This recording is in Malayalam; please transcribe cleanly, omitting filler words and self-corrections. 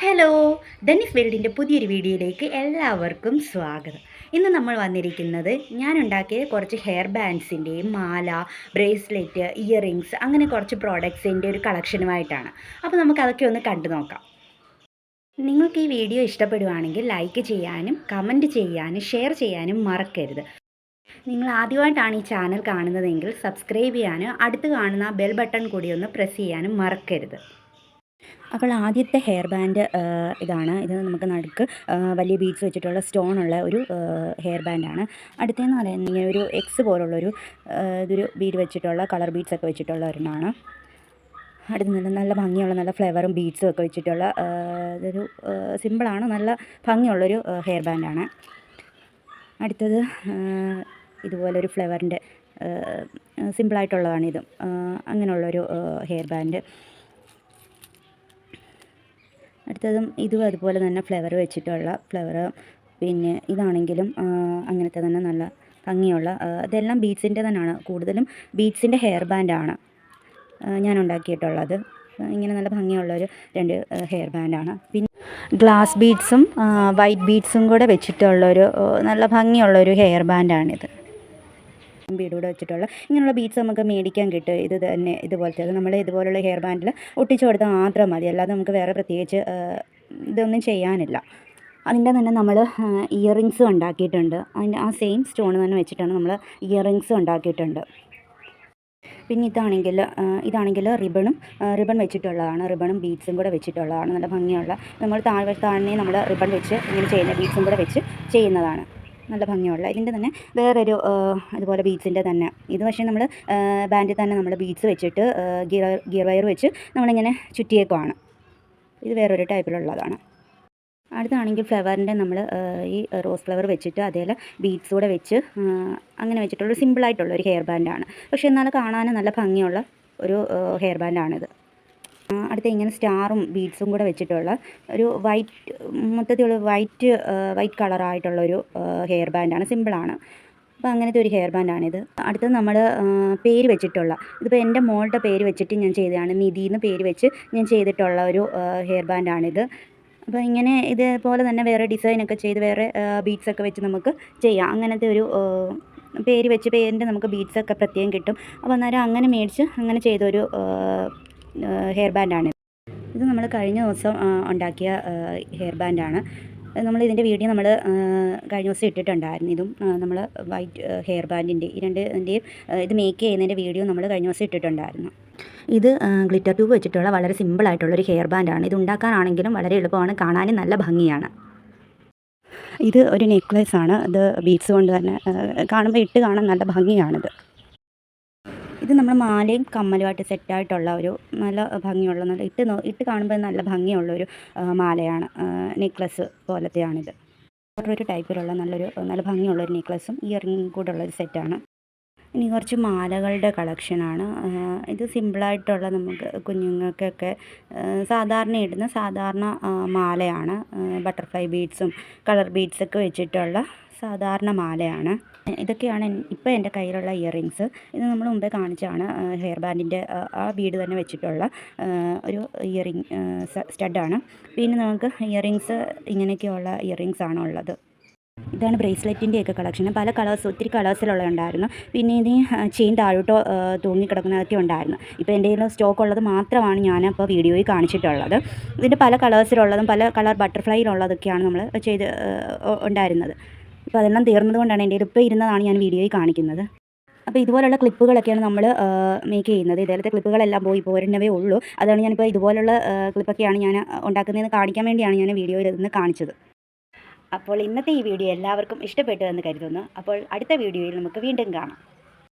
ഹലോ, ഡെന്നിസ് വേൾഡിൻ്റെ പുതിയൊരു വീഡിയോയിലേക്ക് എല്ലാവർക്കും സ്വാഗതം. ഇന്ന് നമ്മൾ വന്നിരിക്കുന്നത് ഞാൻ ഉണ്ടാക്കിയ കുറച്ച് ഹെയർ ബാൻഡ്സിൻ്റെയും മാല, ബ്രേസ്ലെറ്റ്, ഇയറിങ്സ് അങ്ങനെ കുറച്ച് പ്രോഡക്ട്സിൻ്റെ ഒരു കളക്ഷനുമായിട്ടാണ്. അപ്പോൾ നമുക്ക് അതൊക്കെ ഒന്ന് കണ്ടു നോക്കാം. നിങ്ങൾക്ക് ഈ വീഡിയോ ഇഷ്ടപ്പെടുവാണെങ്കിൽ ലൈക്ക് ചെയ്യാനും കമൻറ്റ് ചെയ്യാനും ഷെയർ ചെയ്യാനും മറക്കരുത്. നിങ്ങൾ ആദ്യമായിട്ടാണ് ഈ ചാനൽ കാണുന്നതെങ്കിൽ സബ്സ്ക്രൈബ് ചെയ്യാനും അടുത്ത് കാണുന്ന ബെൽ ബട്ടൺ കൂടി ഒന്ന് പ്രസ് ചെയ്യാനും മറക്കരുത്. അപ്പോൾ ആദ്യത്തെ ഹെയർ ബാൻഡ് ഇതാണ്. ഇത് നമുക്ക് നടുക്ക് വലിയ ബീഡ്സ് വെച്ചിട്ടുള്ള സ്റ്റോണുള്ള ഒരു ഹെയർ ബാൻഡാണ്. അടുത്തതെന്ന് പറയുന്നത് ഇങ്ങനെ ഒരു എക്സ് പോലുള്ളൊരു ഇതൊരു ബീഡ് വെച്ചിട്ടുള്ള കളർ ബീഡ്സൊക്കെ വെച്ചിട്ടുള്ള ഒരെണ്ണമാണ്. അടുത്ത് നല്ല ഭംഗിയുള്ള നല്ല ഫ്ലവറും ബീഡ്സും ഒക്കെ വെച്ചിട്ടുള്ള ഇതൊരു സിമ്പിളാണ്, നല്ല ഭംഗിയുള്ളൊരു ഹെയർ ബാൻഡാണ്. അടുത്തത് ഇതുപോലൊരു ഫ്ലവറിൻ്റെ സിമ്പിളായിട്ടുള്ളതാണിതും. അങ്ങനെയുള്ളൊരു ഹെയർ ബാൻഡ്. അടുത്തതും ഇതും അതുപോലെ തന്നെ ഫ്ലവർ വെച്ചിട്ടുള്ള ഫ്ലവർ. പിന്നെ ഇതാണെങ്കിലും അങ്ങനത്തെ തന്നെ നല്ല ഭംഗിയുള്ള ഇതെല്ലാം ബീഡ്സിൻ്റെ തന്നെയാണ്, കൂടുതലും ബീഡ്സിൻ്റെ ഹെയർ ബാൻഡാണ് ഞാൻ ഉണ്ടാക്കിയിട്ടുള്ളത്. ഇങ്ങനെ നല്ല ഭംഗിയുള്ളൊരു 2 ഹെയർ ബാൻഡാണ്. പിന്നെ ഗ്ലാസ് ബീഡ്സും വൈറ്റ് ബീഡ്സും കൂടെ വെച്ചിട്ടുള്ളൊരു നല്ല ഭംഗിയുള്ളൊരു ഹെയർ ബാൻഡാണിത്. ബീഡൂടെ വെച്ചിട്ടുള്ള ഇങ്ങനെയുള്ള ബീഡ്സ് നമുക്ക് മേടിക്കാൻ കിട്ടും. ഇത് തന്നെ ഇതുപോലത്തെ നമ്മൾ ഇതുപോലുള്ള ഹെയർ ബാൻഡിൽ ഒട്ടിച്ചു കൊടുത്താൽ മാത്രം മതി, അല്ലാതെ നമുക്ക് വേറെ പ്രത്യേകിച്ച് ഇതൊന്നും ചെയ്യാനില്ല. അതിൻ്റെ തന്നെ നമ്മൾ ഇയറിങ്സും ഉണ്ടാക്കിയിട്ടുണ്ട്. അതിൻ്റെ ആ സെയിം സ്റ്റോൺ തന്നെ വെച്ചിട്ടാണ് നമ്മൾ ഇയറിങ്സും ഉണ്ടാക്കിയിട്ടുണ്ട്. പിന്നെ ഇതാണെങ്കിൽ റിബൺ വെച്ചിട്ടുള്ളതാണ്. റിബണും ബീഡ്സും കൂടെ വെച്ചിട്ടുള്ളതാണ്. നല്ല ഭംഗിയുള്ള, നമ്മൾ താഴെ നമ്മൾ റിബൺ വെച്ച് ഇങ്ങനെ ചെയ്യുന്ന ബീഡ്സും കൂടെ വെച്ച് ചെയ്യുന്നതാണ്. നല്ല ഭംഗിയുള്ള ഇതിൻ്റെ തന്നെ വേറൊരു അതുപോലെ ബീഡ്സിൻ്റെ തന്നെ ഇത് പക്ഷേ നമ്മൾ ബാൻഡിൽ തന്നെ നമ്മൾ ബീഡ്സ് വെച്ചിട്ട് ഗിയർ വയർ വെച്ച് നമ്മളിങ്ങനെ ചുറ്റിയേക്കുവാണ്. ഇത് വേറൊരു ടൈപ്പിലുള്ളതാണ്. അടുത്താണെങ്കിൽ ഫ്ലവറിൻ്റെ നമ്മൾ ഈ റോസ് ഫ്ലവർ വെച്ചിട്ട് അതേപോലെ ബീഡ്സ് കൂടെ വെച്ച് അങ്ങനെ വെച്ചിട്ടുള്ള സിമ്പിളായിട്ടുള്ളൊരു ഹെയർ ബാൻഡാണ്. പക്ഷേ എന്നാൽ കാണാനും നല്ല ഭംഗിയുള്ള ഒരു ഹെയർ ബാൻഡാണിത്. അടുത്ത ഇങ്ങനെ സ്റ്റാറും ബീഡ്സും കൂടെ വെച്ചിട്ടുള്ള ഒരു മൊത്തത്തിലുള്ള വൈറ്റ് കളറായിട്ടുള്ളൊരു ഹെയർ ബാൻഡാണ്, സിമ്പിളാണ്. അപ്പോൾ അങ്ങനത്തെ ഒരു ഹെയർ ബാൻഡാണിത്. അടുത്തത് നമ്മൾ പേര് വെച്ചിട്ടുള്ള, ഇതിപ്പോൾ എൻ്റെ മോളുടെ പേര് വെച്ചിട്ട് ഞാൻ ചെയ്തതാണ്. നിധി എന്ന് പേര് വെച്ച് ഞാൻ ചെയ്തിട്ടുള്ള ഒരു ഹെയർ ബാൻഡാണിത്. അപ്പോൾ ഇങ്ങനെ ഇതേപോലെ തന്നെ വേറെ ഡിസൈനൊക്കെ ചെയ്ത് വേറെ ബീഡ്സൊക്കെ വെച്ച് നമുക്ക് ചെയ്യാം. അങ്ങനത്തെ ഒരു പേര് വെച്ച് പേരിൻ്റെ നമുക്ക് ബീഡ്സൊക്കെ പ്രത്യേകം കിട്ടും. അപ്പോൾ അന്നേരം അങ്ങനെ മേടിച്ച് അങ്ങനെ ചെയ്തൊരു ഹെയർ ബാൻഡാണ്. ഇത് നമ്മൾ കഴിഞ്ഞ ദിവസം ഉണ്ടാക്കിയ ഹെയർ ബാൻഡാണ്. നമ്മൾ ഇതിൻ്റെ വീഡിയോ നമ്മൾ കഴിഞ്ഞ ദിവസം ഇട്ടിട്ടുണ്ടായിരുന്നു. ഇതും നമ്മൾ വൈറ്റ് ഹെയർ ബാൻഡിൻ്റെ ഇതിൻ്റെയും ഇത് മേക്ക് ചെയ്യുന്നതിൻ്റെ വീഡിയോ നമ്മൾ കഴിഞ്ഞ ദിവസം ഇട്ടിട്ടുണ്ടായിരുന്നു. ഇത് ഗ്ലിറ്റർ ട്യൂബ് വെച്ചിട്ടുള്ള വളരെ സിമ്പിളായിട്ടുള്ളൊരു ഹെയർ ബാൻഡാണ്. ഇത് ഉണ്ടാക്കാനാണെങ്കിലും വളരെ എളുപ്പമാണ്, കാണാനും നല്ല ഭംഗിയാണ്. ഇത് ഒരു നെക്ലേസ് ആണ്. ഇത് ബീഡ്സ് കൊണ്ട് തന്നെ കാണുമ്പോൾ ഇട്ട് കാണാൻ നല്ല ഭംഗിയാണിത്. ഇത് നമ്മൾ മാലയും കമ്മലുമായിട്ട് സെറ്റായിട്ടുള്ള ഒരു നല്ല ഭംഗിയുള്ള, നല്ല ഇട്ട് കാണുമ്പോൾ നല്ല ഭംഗിയുള്ളൊരു മാലയാണ്. നെക്ലസ് പോലത്തെയാണിത്. വേറൊരു ടൈപ്പിലുള്ള നല്ല ഭംഗിയുള്ളൊരു നെക്ലസും ഇയറിങ്ങും കൂടെ ഉള്ളൊരു സെറ്റാണ്. ഇനി കുറച്ച് മാലകളുടെ കളക്ഷനാണ്. ഇത് സിമ്പിളായിട്ടുള്ള നമുക്ക് കുഞ്ഞുങ്ങൾക്കൊക്കെ സാധാരണ ഇടുന്ന സാധാരണ മാലയാണ്. ബട്ടർഫ്ലൈ ബീഡ്സും കളർ ബീഡ്സൊക്കെ വെച്ചിട്ടുള്ള സാധാരണ മാലയാണ്. ഇതൊക്കെയാണ് ഇപ്പോൾ എൻ്റെ കയ്യിലുള്ള ഇയറിങ്സ്. ഇത് നമ്മൾ മുമ്പേ കാണിച്ചാണ് ഹെയർ ബാൻഡിൻ്റെ ആ ബീഡ് തന്നെ വെച്ചിട്ടുള്ള ഒരു ഇയറിങ് സ്റ്റഡാണ്. പിന്നെ നമുക്ക് ഇയറിങ്സ് ഇങ്ങനെയൊക്കെയുള്ള ഇയറിങ്സ് ആണ് ഉള്ളത്. ഇതാണ് ബ്രേസ്ലെറ്റിൻ്റെയൊക്കെ കളക്ഷൻ. പല ഒത്തിരി കളേഴ്സിലുള്ള ഉണ്ടായിരുന്നു. പിന്നെ ഇത് ചെയിൻ താഴോട്ടോ തൂങ്ങിക്കിടക്കുന്നതൊക്കെ ഉണ്ടായിരുന്നു. ഇപ്പോൾ എൻ്റെ കയ്യിൽ സ്റ്റോക്ക് ഉള്ളത് മാത്രമാണ് ഞാനിപ്പോൾ വീഡിയോയിൽ കാണിച്ചിട്ടുള്ളത്. ഇതിൻ്റെ പല കളേഴ്സിലുള്ളതും പല കളർ ബട്ടർഫ്ലൈയിലുള്ളതൊക്കെയാണ് നമ്മൾ ഉണ്ടായിരുന്നത്. ഇപ്പോൾ അതെല്ലാം തീർന്നതുകൊണ്ടാണ് എൻ്റെ ഇപ്പോൾ ഇരുന്നതാണ് ഞാൻ വീഡിയോയിൽ കാണിക്കുന്നത്. അപ്പോൾ ഇതുപോലുള്ള ക്ലിപ്പുകളൊക്കെയാണ് നമ്മൾ മേക്ക് ചെയ്യുന്നത്. ഇതേപോലത്തെ ക്ലിപ്പുകളെല്ലാം പോയി പോരുന്നവേ ഉള്ളൂ. അതാണ് ഞാനിപ്പോൾ ഇതുപോലുള്ള ക്ലിപ്പൊക്കെയാണ് ഞാൻ ഉണ്ടാക്കുന്നതെന്ന് കാണിക്കാൻ വേണ്ടിയാണ് ഞാൻ വീഡിയോയിൽ നിന്ന് കാണിച്ചത്. അപ്പോൾ ഇന്നത്തെ ഈ വീഡിയോ എല്ലാവർക്കും ഇഷ്ടപ്പെട്ടു എന്ന് കരുതുന്നു. അപ്പോൾ അടുത്ത വീഡിയോയിൽ നമുക്ക് വീണ്ടും കാണാം.